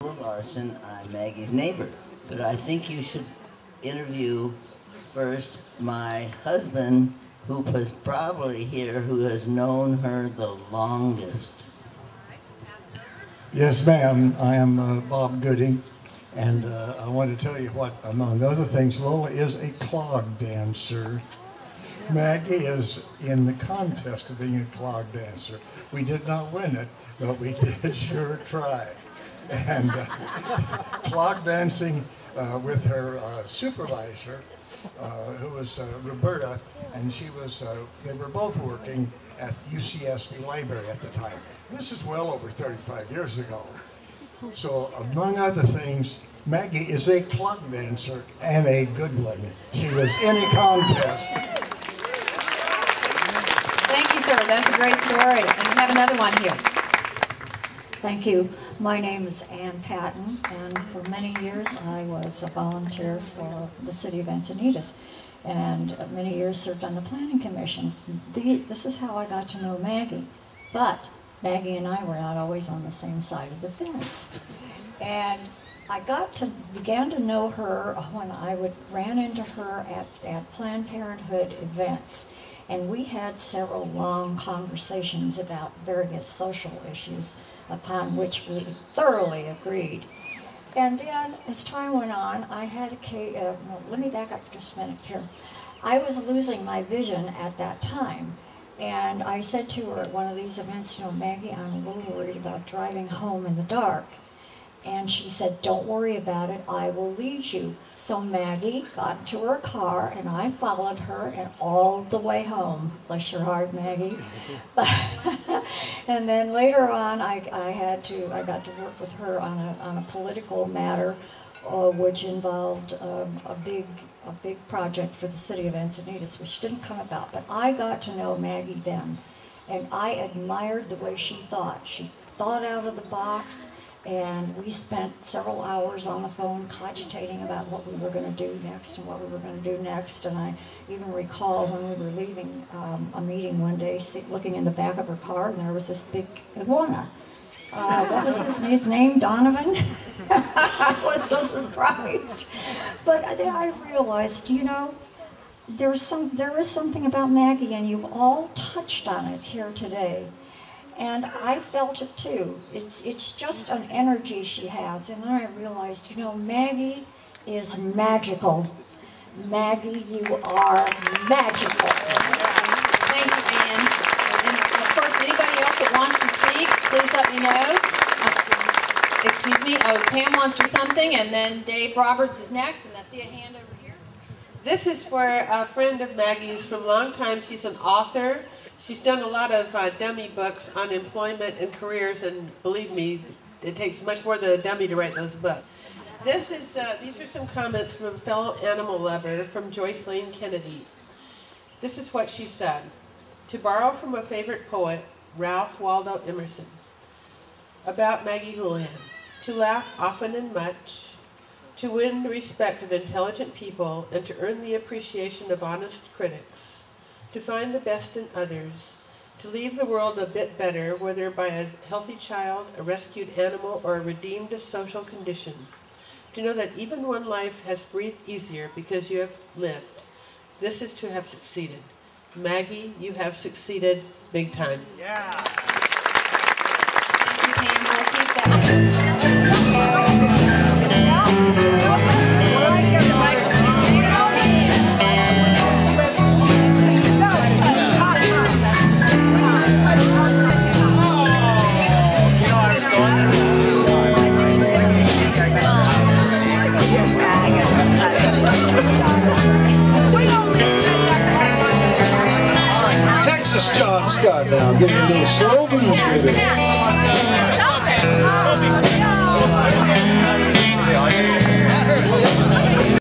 Larson, I'm Maggie's neighbor, but I think you should interview first my husband, who was probably here, who has known her the longest. Yes, ma'am. I am Bob Gooding, and I want to tell you what, among other things, Lola is a clog dancer. Maggie is in the contest of being a clog dancer. We did not win it, but we did sure try. And clog dancing with her supervisor, who was Roberta, and she was, they were both working at UCSD Library at the time. This is well over 35 years ago. So among other things, Maggie is a clog dancer and a good one. She was in a contest. Thank you, sir. That's a great story. And we have another one here. Thank you. My name is Ann Patton, and for many years I was a volunteer for the city of Encinitas, and many years served on the planning commission. This is how I got to know Maggie, but Maggie and I were not always on the same side of the fence. And I began to know her when I ran into her at Planned Parenthood events. And we had several long conversations about various social issues upon which we thoroughly agreed. And then, as time went on, I had let me back up for just a minute here. I was losing my vision at that time. And I said to her at one of these events, Maggie, I'm a little worried about driving home in the dark. And she said, don't worry about it, I will lead you. So Maggie got into her car, and I followed her, and all the way home. Bless your heart, Maggie. And then later on, I got to work with her on a political matter, which involved a big project for the city of Encinitas, which didn't come about. But I got to know Maggie then, and I admired the way she thought. She thought out of the box. And we spent several hours on the phone cogitating about what we were going to do next and what we were going to do next. And I even recall when we were leaving a meeting one day, looking in the back of her car, and there was this big iguana. What was his name? Donovan? I was so surprised. But then I realized, there is something about Maggie, and you've all touched on it here today. And I felt it too. It's just an energy she has. And then I realized, Maggie is magical. Maggie, you are magical. Thank you, Ann. And of course, anybody else that wants to speak, please let me know. Excuse me. Oh, Pam wants to do something, and then Dave Roberts is next, and I see a hand over here. This is for a friend of Maggie's from a long time. She's an author. She's done a lot of dummy books on employment and careers, and believe me, it takes much more than a dummy to write those books. These are some comments from a fellow animal lover, from Joyce Lane Kennedy. This is what she said. To borrow from a favorite poet, Ralph Waldo Emerson, about Maggie Houlihan: to laugh often and much, to win the respect of intelligent people, and to earn the appreciation of honest critics, to find the best in others, to leave the world a bit better, whether by a healthy child, a rescued animal, or a redeemed social condition. To know that even one life has breathed easier because you have lived. This is to have succeeded. Maggie, you have succeeded big time. Yeah. Thank you, Pam. We'll keep that. Texas John Scott now, getting a little slogans with it.